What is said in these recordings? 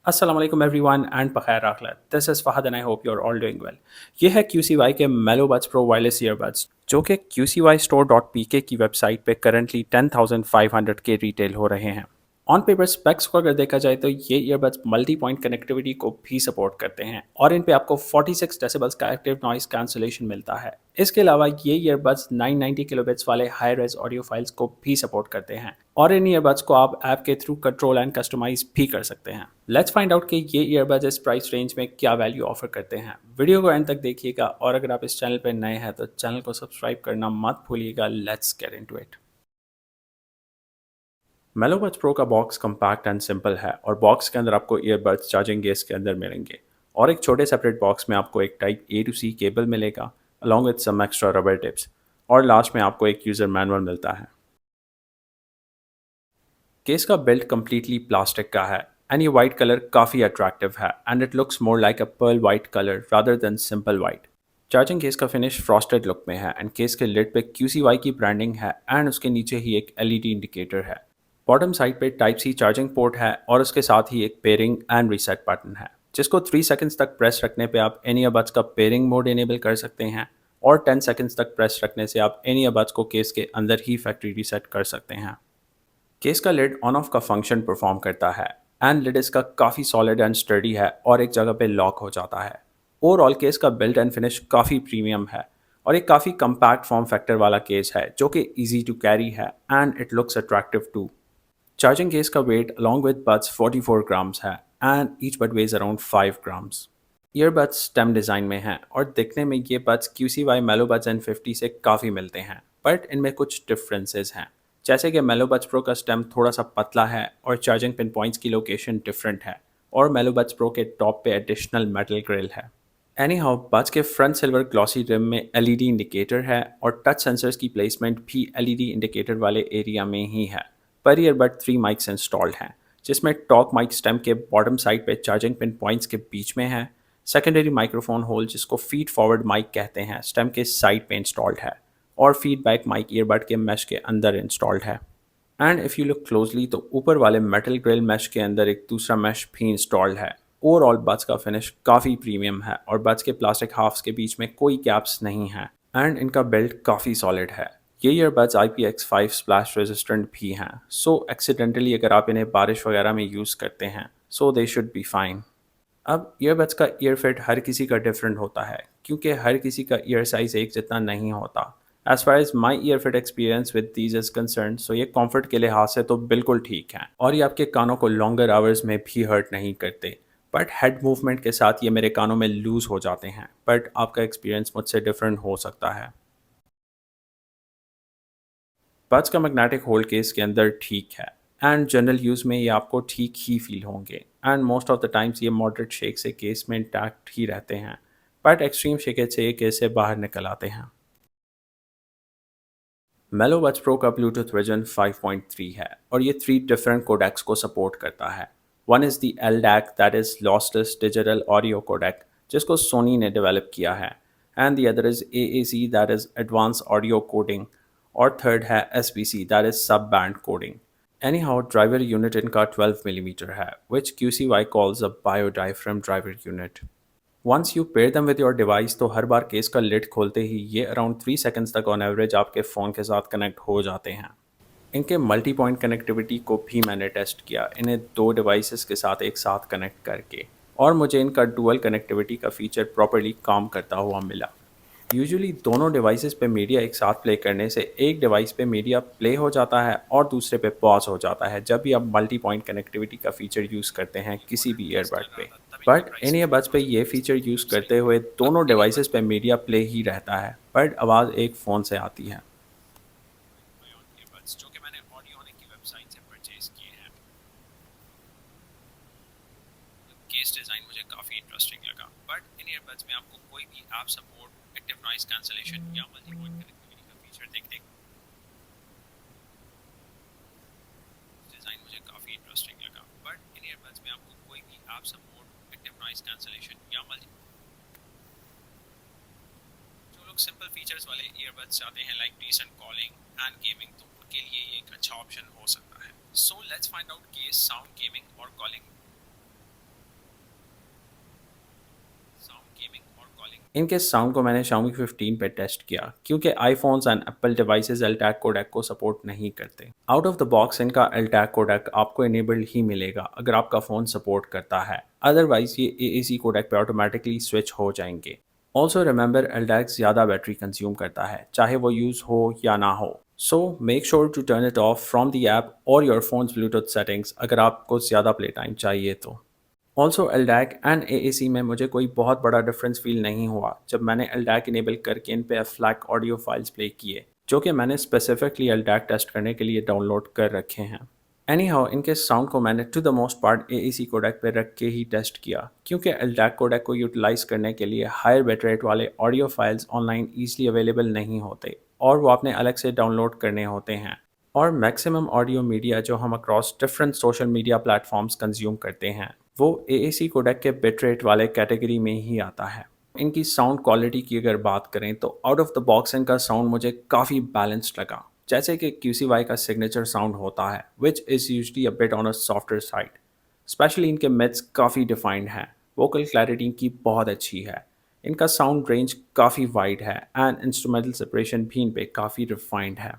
अस्सलाम वालेकुम everyone and बखैर राखलत। This is Fahad and I hope you are all doing well. ये है QCY के मेलो बड्स प्रो वायरलेस ईयरबड्स जो कि QCYstore.pk की वेबसाइट पे करंटली 10,500 के रिटेल हो रहे हैं। ऑन पेपर स्पेक्स को अगर देखा जाए तो ये ईयरबड्स मल्टी पॉइंट कनेक्टिविटी को भी सपोर्ट करते हैं और इन पे आपको 46 डेसिबल्स का एक्टिव नॉइस कैंसलेशन मिलता है। इसके अलावा ये ईयरबड्स 990 किलोबिट्स वाले हाई रेज ऑडियो फाइल्स को भी सपोर्ट करते हैं और इन ईयरबड्स को आप ऐप के थ्रू कंट्रोल एंड कस्टमाइज भी कर सकते हैं। लेट्स फाइंड आउट कि ये ईयरबड्स इस प्राइस रेंज में क्या वैल्यू ऑफर करते हैं। वीडियो को एंड तक देखिएगा और अगर आप इस चैनल पर नए हैं तो चैनल को सब्सक्राइब करना मत भूलिएगा। Let's get into it. Melobuds Pro का बॉक्स कम्पैक्ट एंड सिंपल है और बॉक्स के अंदर आपको ईयरबड्स चार्जिंग केस के अंदर मिलेंगे और एक छोटे सेपरेट बॉक्स में आपको एक type A to C cable मिलेगा along with some extra rubber tips और लास्ट में आपको एक यूज़र मैनुअल मिलता है। केस का बिल्ड कम्प्लीटली प्लास्टिक का है एंड ये वाइट कलर काफ़ी अट्रैक्टिव है and it looks more like a pearl white colour rather than simple white. Charging case का फिनिश फ्रॉस्टेड लुक में है एंड केस के लिड पे QCY की ब्रांडिंग है एंड उसके नीचे ही एक LED इंडिकेटर है। बॉटम साइड पे टाइप सी चार्जिंग पोर्ट है और उसके साथ ही एक पेयरिंग एंड रीसेट बटन है जिसको 3 सेकंड्स तक प्रेस रखने पे आप एनी ईयरबड्स का पेयरिंग मोड इनेबल कर सकते हैं और 10 सेकंड्स तक प्रेस रखने से आप एनी ईयरबड्स को केस के अंदर ही फैक्ट्री रीसेट कर सकते हैं। केस का लिड ऑन ऑफ का फंक्शन परफॉर्म करता है एंड लिड इसका काफ़ी सॉलिड एंड स्टडी है और एक जगह पे लॉक हो जाता है। ओवरऑल केस का बिल्ड एंड फिनिश काफ़ी प्रीमियम है और एक काफ़ी कम्पैक्ट फॉर्म फैक्टर वाला केस है जो कि इजी टू कैरी है and it looks attractive too. Charging case का weight along with buds 44 grams है and each bud weighs around 5 grams। Earbuds stem design में हैं और दिखने में ये बड्स QCY मेलो बड्स N50 से काफ़ी मिलते हैं बट इनमें कुछ डिफरेंसेस हैं जैसे कि मेलो बड्स प्रो का स्टेम थोड़ा सा पतला है और चार्जिंग पिन पॉइंट्स की लोकेशन डिफरेंट है और मेलो बड्स प्रो के टॉप पे एडिशनल मेटल ग्रिल है। एनी हाउ बड्स के फ्रंट सिल्वर ग्लॉसी रिम में LED इंडिकेटर है और टच सेंसर्स की प्लेसमेंट भी LED इंडिकेटर वाले एरिया में ही है। पर ईयरबड 3 माइक्स इंस्टॉल्ड हैं जिसमें टॉक माइक स्टेम के बॉटम साइड पे चार्जिंग पिन पॉइंट्स के बीच में है। सेकेंडरी माइक्रोफोन होल जिसको फीड फॉरवर्ड माइक कहते हैं स्टेम के साइड पे इंस्टॉल्ड है और फीडबैक माइक ईयरबड के मैश के अंदर इंस्टॉल्ड है। And if you look closely तो ऊपर वाले मेटल ग्रिल मैश के अंदर एक दूसरा मैश भी इंस्टॉल्ड है। ओवरऑल बड्स का फिनिश काफ़ी प्रीमियम है और बड्स के प्लास्टिक हाफ्स के बीच में कोई गैप्स नहीं है एंड इनका बिल्ड काफ़ी सॉलिड है। ये ईयरबड्स IPX5 स्प्लैश रेजिस्टेंट भी हैं सो एक्सीडेंटली अगर आप इन्हें बारिश वगैरह में यूज़ करते हैं सो दे शुड बी फाइन। अब ईयरबड्स का ईयर फिट हर किसी का डिफरेंट होता है क्योंकि हर किसी का ईयर साइज़ एक जितना नहीं होता। As far as my ear fit experience with these is concern so ये कंफर्ट के लिहाज से तो बिल्कुल ठीक है और ये आपके कानों को लॉन्गर आवर्स में भी हर्ट नहीं करते। बट हेड मूवमेंट के साथ ये मेरे कानों में लूज़ हो जाते हैं बट आपका एक्सपीरियंस मुझसे डिफरेंट हो सकता है। बड्स का मैग्नेटिक होल्ड केस के अंदर ठीक है एंड जनरल यूज़ में ये आपको ठीक ही फील होंगे and most of the times ये मॉडरेट शेक से केस में इंटैक्ट ही रहते हैं बट एक्सट्रीम शेकेज से ये केस से बाहर निकल आते हैं। मेलो बड्स प्रो का ब्लूटूथ वर्जन 5.3 है और ये 3 डिफरेंट कोडेक्स को सपोर्ट करता है। One is the LDAC that is lossless digital audio codec जिसको सोनी ने डेवलप किया है and the other is AAC that is advance audio coding और थर्ड है SBC that is sub band coding. Anyhow driver unit इनका 12 millimetre है which QCY calls a biodiaphragm driver unit. Once you pair them with your device तो हर बार case का lid खोलते ही ये अराउंड 3 सेकंड्स तक ऑन एवरेज आपके फ़ोन के साथ कनेक्ट हो जाते हैं। इनके मल्टी पॉइंट कनेक्टिविटी को भी मैंने टेस्ट किया इन्हें 2 डिवाइसेस के साथ एक साथ कनेक्ट करके और मुझे इनका डुअल कनेक्टिविटी का फीचर प्रॉपर्ली काम करता हुआ मिला। यूजुअली दोनों डिवाइसेस पे मीडिया एक साथ प्ले करने से एक डिवाइस पे मीडिया प्ले हो जाता है और दूसरे पे पॉज हो जाता है जब भी आप मल्टी पॉइंट कनेक्टिविटी का फीचर यूज़ करते हैं किसी भी ईयरबड पे। बट इन ईयरबड्स पे ये फीचर यूज़ करते हुए दोनों डिवाइसेस पे मीडिया प्ले ही रहता है बट आवाज़ एक फ़ोन से आती है। जो कि मैंने ऑडियोनिक की वेबसाइट से परचेज किए हैं। केस डिज़ाइन मुझे काफ़ी इंटरेस्टिंग लगा बट इन ईयरबड्स में आपको कोई भी app support active noise cancellation या मल्टी पॉइंट कनेक्टिविटी का फीचर देखने डिज़ाइन मुझे काफ़ी इंटरेस्टिंग लगा बट इन ईयरबड्स में आपको कोई भी app support active noise cancellation या मल्टी जो लोग सिंपल फीचर्स वाले ईयरबड्स चाहते हैं like decent calling and gaming तो उनके लिए ये एक अच्छा ऑप्शन हो सकता है। सो लेट्स फाइंड आउट कि साउंड गेमिंग और कॉलिंग इनके साउंड को मैंने Xiaomi 15 पे टेस्ट किया क्योंकि iPhones and Apple devices LDAC codec को सपोर्ट नहीं करते। आउट ऑफ द बॉक्स इनका एलटैक कोडेक आपको इनेबल्ड ही मिलेगा अगर आपका फ़ोन सपोर्ट करता है, अदरवाइज ये AAC कोडेक पे ऑटोमेटिकली स्विच हो जाएंगे। ऑल्सो रिमेंबर एलटैक ज़्यादा बैटरी कंज्यूम करता है चाहे वो यूज़ हो या ना हो। So make sure to turn it off from the app और योर फोन्स ब्लूटूथ सेटिंग्स अगर आपको ज़्यादा प्ले टाइम चाहिए तो। ऑल्सो एलडैक एंड AAC में मुझे कोई बहुत बड़ा डिफरेंस फील नहीं हुआ जब मैंने एलडैक इनेबल करके इन पे फ्लैग ऑडियो फाइल्स प्ले किए, जो कि मैंने स्पेसिफिकली एलडैक टेस्ट करने के लिए डाउनलोड कर रखे हैं। एनी हाउ इनके साउंड को मैंने to the most part AAC codec पे रख के ही टेस्ट किया क्योंकि एलडैक कोडेक को यूटिलाइज करने के लिए हायर बिटरेट वाले audio files online easily available नहीं होते और वो आपने अलग से डाउनलोड करने होते हैं। और मैक्सिमम ऑडियो मीडिया जो हम across different social media platforms consume करते हैं वो AAC कोडेक के बिट रेट वाले कैटेगरी में ही आता है। इनकी साउंड क्वालिटी की अगर बात करें तो आउट ऑफ द बॉक्स इनका साउंड मुझे काफ़ी बैलेंस्ड लगा, जैसे कि QCY का सिग्नेचर साउंड होता है which is usually a bit on a software side. Specially इनके मिड्स काफ़ी डिफाइंड हैं, वोकल क्लैरिटी की बहुत अच्छी है, इनका साउंड रेंज काफ़ी वाइड है एंड इंस्ट्रूमेंटल सेपरेशन भी इन पे काफ़ी रिफाइंड है।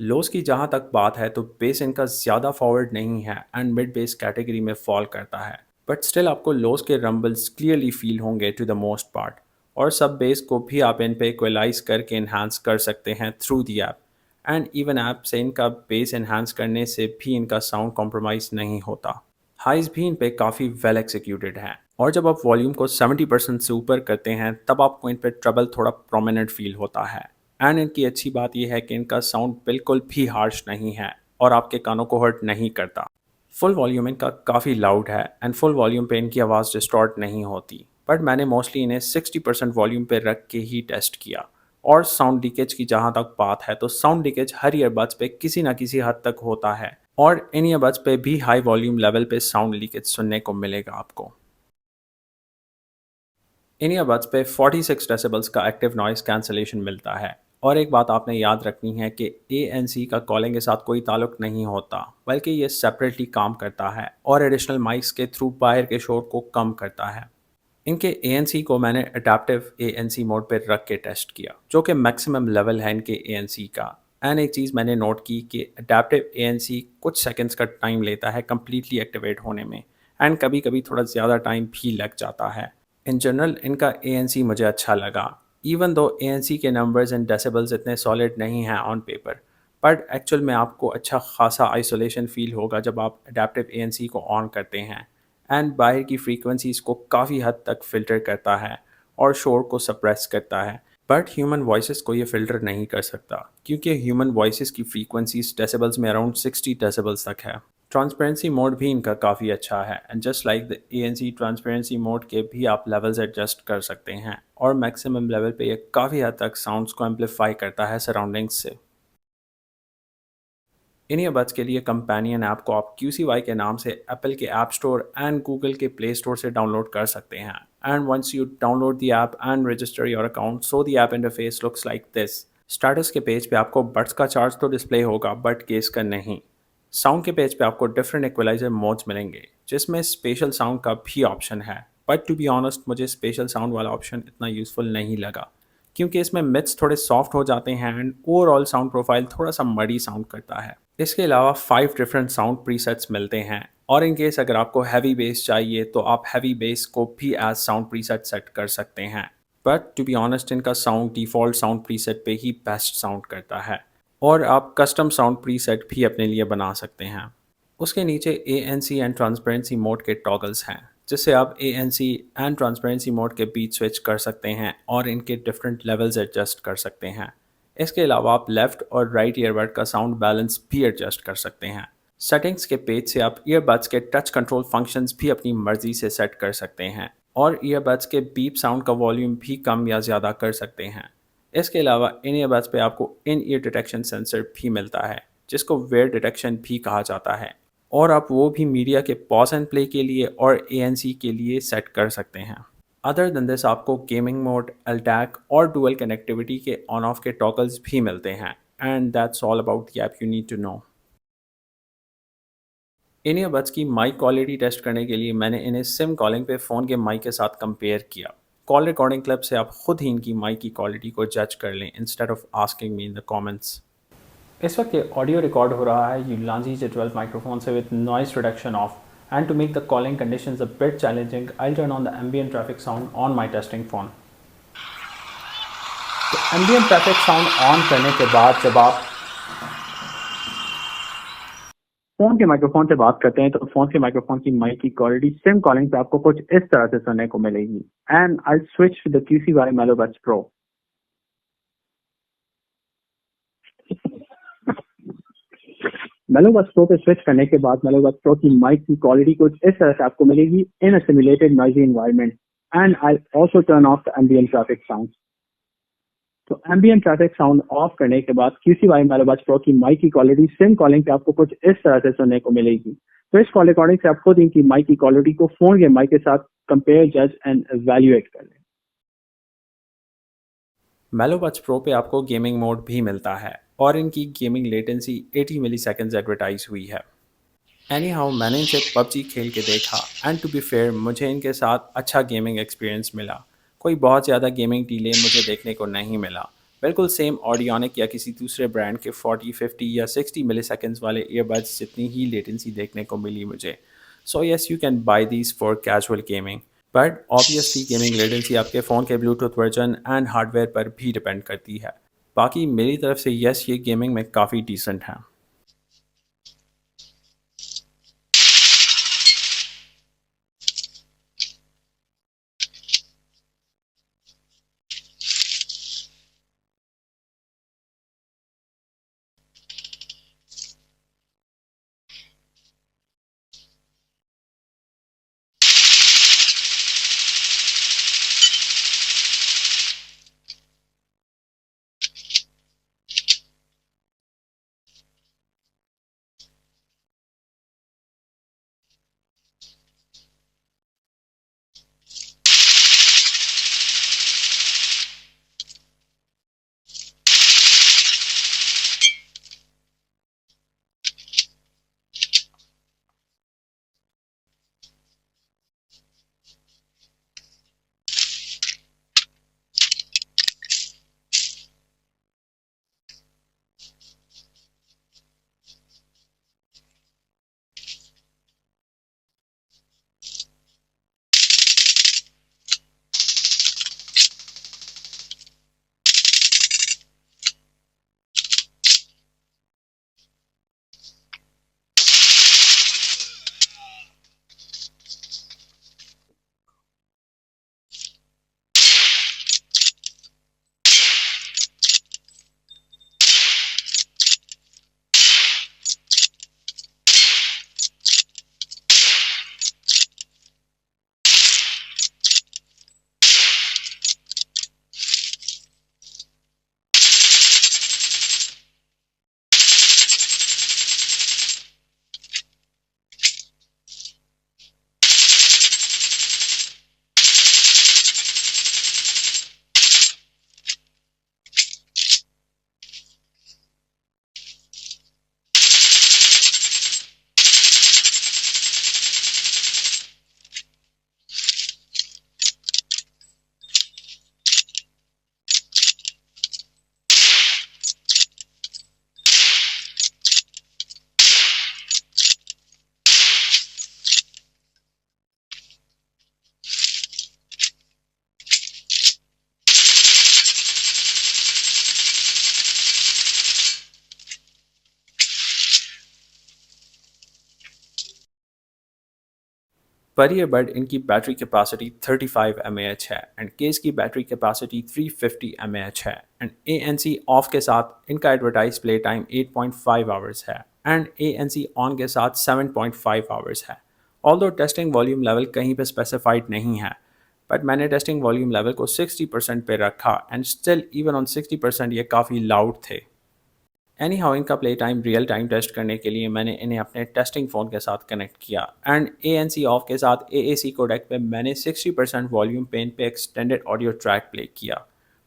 लोस की जहाँ तक बात है तो बेस इनका ज़्यादा फॉरवर्ड नहीं है एंड मिड बेस कैटेगरी में फॉल करता है, बट स्टिल आपको लोस के रंबल्स क्लियरली फील होंगे टू द मोस्ट पार्ट। और सब बेस को भी आप इन पे इक्वलाइज करके इन्हांस कर सकते हैं through the app and even app से इनका बेस इन्हांस करने से भी इनका साउंड कॉम्प्रोमाइज़ नहीं होता। हाइज भी इन पे काफ़ी वेल एक्सिक्यूटेड हैं और जब आप वॉल्यूम को 70% से ऊपर करते हैं तब आपको इन पे ट्रबल थोड़ा प्रोमिनेंट फील होता है। एंड इनकी अच्छी बात यह है कि इनका साउंड बिल्कुल भी हार्श नहीं है और आपके कानों को हर्ट नहीं करता। फुल वॉल्यूम इनका काफ़ी लाउड है एंड फुल वॉल्यूम पे इनकी आवाज़ डिस्टॉर्ट नहीं होती, बट मैंने मोस्टली इन्हें 60% वॉल्यूम पे रख के ही टेस्ट किया। और साउंड लीकेज की जहाँ तक बात है तो साउंड लीकेज हर ईयरबड्स पे किसी ना किसी हद तक होता है और इन ईयरबड्स पे भी हाई वॉल्यूम लेवल पे साउंड लीकेज सुनने को मिलेगा आपको। इन ईयरबड्स पे 46 डेसिबल्स का एक्टिव नॉइस कैंसलेशन मिलता है। और एक बात आपने याद रखनी है कि ANC का कॉलिंग के साथ कोई ताल्लुक नहीं होता, बल्कि ये सेपरेटली काम करता है और एडिशनल माइक्स के थ्रू बाहर के शोर को कम करता है। इनके ANC को मैंने अडेप्टिव ANC मोड पर रख के टेस्ट किया, जो कि मैक्सिमम लेवल है इनके ANC का। एंड एक चीज़ मैंने नोट की कि अडेप्टिव ANC कुछ सेकंड्स का टाइम लेता है कम्प्लीटली एक्टिवेट होने में एंड कभी कभी थोड़ा ज़्यादा टाइम भी लग जाता है। इन जनरल इनका ANC मुझे अच्छा लगा, इवन दो ANC के नंबर्स एंड डेसिबल्स इतने सॉलिड नहीं हैं ऑन पेपर, बट एक्चुअल में आपको अच्छा खासा आइसोलेशन फील होगा जब आप अडेप्टिव ANC को ऑन करते हैं एंड बाहर की फ्रीक्वेंसीज को काफ़ी हद तक फ़िल्टर करता है और शोर को सप्रेस करता है। बट ह्यूमन वॉइसेस को ये फ़िल्टर नहीं कर सकता क्योंकि ह्यूमन वॉइसेस की फ्रीक्वेंसीज डेसिबल्स में अराउंड 60 डेसिबल्स तक है। ट्रांसपेरेंसी मोड भी इनका काफ़ी अच्छा है and just like the ANC transparency mode के भी आप लेवल्स एडजस्ट कर सकते हैं और मैक्सिमम लेवल पे ये काफ़ी हद तक साउंड्स को एम्पलीफाई करता है सराउंडिंग्स से। इन ईयरबड्स के लिए कंपेनियन ऐप को आप QCY के नाम से एप्पल के ऐप स्टोर एंड गूगल के प्ले स्टोर से डाउनलोड कर सकते हैं। And once you download the app and register your account so the app interface looks like this. Status के पेज पे आपको बड्स का चार्ज तो डिस्प्ले होगा बट केस का नहीं। साउंड के पेज पे आपको डिफरेंट इक्वलाइजर मोड्स मिलेंगे जिसमें स्पेशल साउंड का भी ऑप्शन है, बट टू बी ऑनेस्ट मुझे स्पेशल साउंड वाला ऑप्शन इतना यूज़फुल नहीं लगा क्योंकि इसमें मिड्स थोड़े सॉफ्ट हो जाते हैं एंड ओवरऑल साउंड प्रोफाइल थोड़ा सा मडी साउंड करता है। इसके अलावा 5 डिफरेंट साउंड प्रीसेट्स मिलते हैं और इन केस अगर आपको हैवी बेस चाहिए तो आप हैवी बेस को भी एज साउंड प्रीसेट सेट कर सकते हैं, बट टू बी ऑनेस्ट इनका साउंड डिफ़ॉल्ट साउंड प्रीसेट पे ही बेस्ट साउंड करता है और आप कस्टम साउंड प्रीसेट भी अपने लिए बना सकते हैं। उसके नीचे ANC एंड ट्रांसपेरेंसी मोड के टॉगल्स हैं जिससे आप ANC एंड ट्रांसपेरेंसी मोड के बीच स्विच कर सकते हैं और इनके डिफरेंट लेवल्स एडजस्ट कर सकते हैं। इसके अलावा आप लेफ़्ट और राइट ईयरबड का साउंड बैलेंस भी एडजस्ट कर सकते हैं। सेटिंग्स के पेज से आप ईयरबड्स के टच कंट्रोल फंक्शंस भी अपनी मर्जी से सेट कर सकते हैं और ईयरबड्स के बीप साउंड का वॉल्यूम भी कम या ज़्यादा कर सकते हैं। इसके अलावा इन ईयरबड्स पे आपको इन ईयर डिटेक्शन सेंसर भी मिलता है जिसको वेयर डिटेक्शन भी कहा जाता है और आप वो भी मीडिया के पॉज एंड प्ले के लिए और ANC के लिए सेट कर सकते हैं। अदर देन दिस आपको गेमिंग मोड, एलटैक और डुअल कनेक्टिविटी के ऑन ऑफ के टॉगल्स भी मिलते हैं and that's all about the app you need to know. इन ईयरबड्स की माइक क्वालिटी टेस्ट करने के लिए मैंने इन्हें सिम कॉलिंग पे फ़ोन के माइक के साथ कंपेयर किया कॉल रिकॉर्डिंग क्लिप से आप खुद ही इनकी माइक की क्वालिटी को जज कर लें instead of asking me in the comments. इस वक्त ये ऑडियो रिकॉर्ड हो रहा है यूलांजी J12 माइक्रोफोन से with noise reduction off, and to make the calling conditions a bit challenging I turn on the ambient traffic sound on my testing phone. तो ambient traffic sound on करने के बाद जब आप phone के microphone से बात करते हैं तो फोन के माइक्रोफोन की माइक की क्वालिटी सिम कॉलिंग पे आपको कुछ इस तरह से सुनने को मिलेगी। And I switch to the QCY Melobuds Pro। Melobuds Pro पे स्विच करने के बाद Melobuds Pro की माइक की क्वालिटी कुछ इस तरह से आपको मिलेगी in a simulated noisy environment. And I also turn off the ambient traffic sound. तो एम्बिएंट ट्रैफिक साउंड ऑफ करने के बाद QCY Melobuds Pro की माइक की क्वालिटी सिम कॉलिंग पे आपको कुछ इस तरह से सुनने को मिलेगी। तो इस कॉल रिकॉर्डिंग से आप खुद इनकी माइक की क्वालिटी को फोन के माइक के साथ कंपेयर, जज एंड एवेल्युएट कर लें। Melobuds Pro पे आपको गेमिंग मोड भी मिलता है और इनकी गेमिंग लेटेंसी 80 मिलीसेकंड्स एडवर्टाइज हुई है। एनी हाउ मैंने इनसे PUBG खेल के देखा एंड टू बी फेयर मुझे इनके साथ अच्छा गेमिंग एक्सपीरियंस मिला। कोई बहुत ज़्यादा गेमिंग डिले मुझे देखने को नहीं मिला। बिल्कुल सेम ऑडियोनिक या किसी दूसरे ब्रांड के 40, 50 या 60 मिलीसेकंड्स वाले ईयरबड्स जितनी ही लेटेंसी देखने को मिली मुझे। So yes, you can buy these for casual gaming, but obviously gaming latency आपके फ़ोन के ब्लूटूथ वर्जन एंड हार्डवेयर पर भी डिपेंड करती है। बाकी मेरी तरफ से येस, ये गेमिंग में काफ़ी डिसेंट है। पर ईयरबड इनकी बैटरी कैपेसिटी 35 mAh है एंड केस की बैटरी कैपेसिटी 350 mAh है एंड ANC ऑफ के साथ इनका एडवर्टाइज प्ले टाइम 8.5 आवर्स है एंड ANC ऑन के साथ 7.5 आवर्स है। ऑल्दो टेस्टिंग वॉल्यूम लेवल कहीं पे स्पेसिफाइड नहीं है, बट मैंने टेस्टिंग वॉल्यूम लेवल को 60% पे रखा एंड स्टिल इवन ऑन 60% ये काफ़ी लाउड थे। एनी हाउ इनका play time real time test करने के लिए मैंने इन्हें अपने टेस्टिंग फ़ोन के साथ कनेक्ट किया एंड ANC ऑफ के साथ AAC कोडेक पे मैंने 60% वॉल्यूम पे इन पे एक्सटेंडेड ऑडियो ट्रैक प्ले किया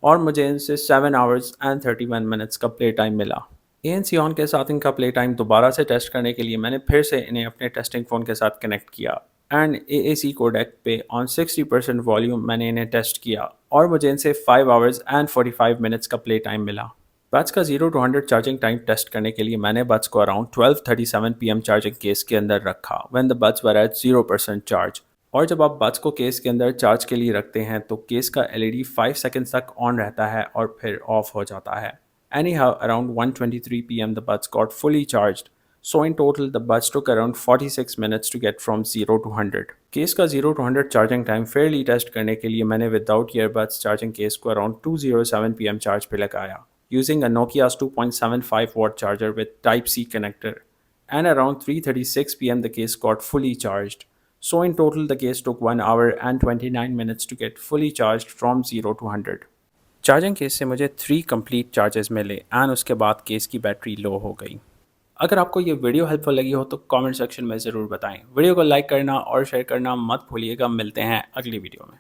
और मुझे इनसे 7 आवर्स एंड 31 मिनट्स का प्ले टाइम मिला। ANC ऑन के साथ इनका प्ले टाइम दोबारा से टेस्ट करने के लिए मैंने फिर से इन्हें अपने टेस्टिंग फ़ोन के साथ कनेक्ट किया एंड AAC कोडेक पे ऑन 60% वॉल्यूम मैंने इन्हें टेस्ट किया और मुझे इनसे 5 आवर्स एंड 45 मिनट्स का प्ले टाइम मिला। बड्स का 0 to 100 चार्जिंग टाइम टेस्ट करने के लिए मैंने बड्स को अराउंड 12:37 PM चार्जिंग केस के अंदर रखा when the buds were at 0% charge. और जब आप बड्स को केस के अंदर चार्ज के लिए रखते हैं तो केस का LED 5 सेकंड्स तक ऑन रहता है और फिर ऑफ हो जाता है। Anyhow, around 1:23 PM the buds got fully charged. So in total, the buds took around 46 minutes to get from 0 to 100. Case का 0 to 100 charging time fairly test करने के लिए मैंने विदाउट ईयरबड्स चार्जिंग केस को around 2:07 PM charge पे लगाया using a Nokia's 2.75 watt charger with Type-C connector. And around 3:36 PM the case got fully charged. So in total, the case took 1 hour and 29 minutes to get fully charged from 0 to 100. Charging case से मुझे 3 complete charges मिले and उसके बाद case की battery low हो गई। अगर आपको ये वीडियो हेल्पफुल लगी हो तो कमेंट सेक्शन में ज़रूर बताएं। वीडियो को लाइक करना और शेयर करना मत भूलिएगा। मिलते हैं अगली वीडियो में।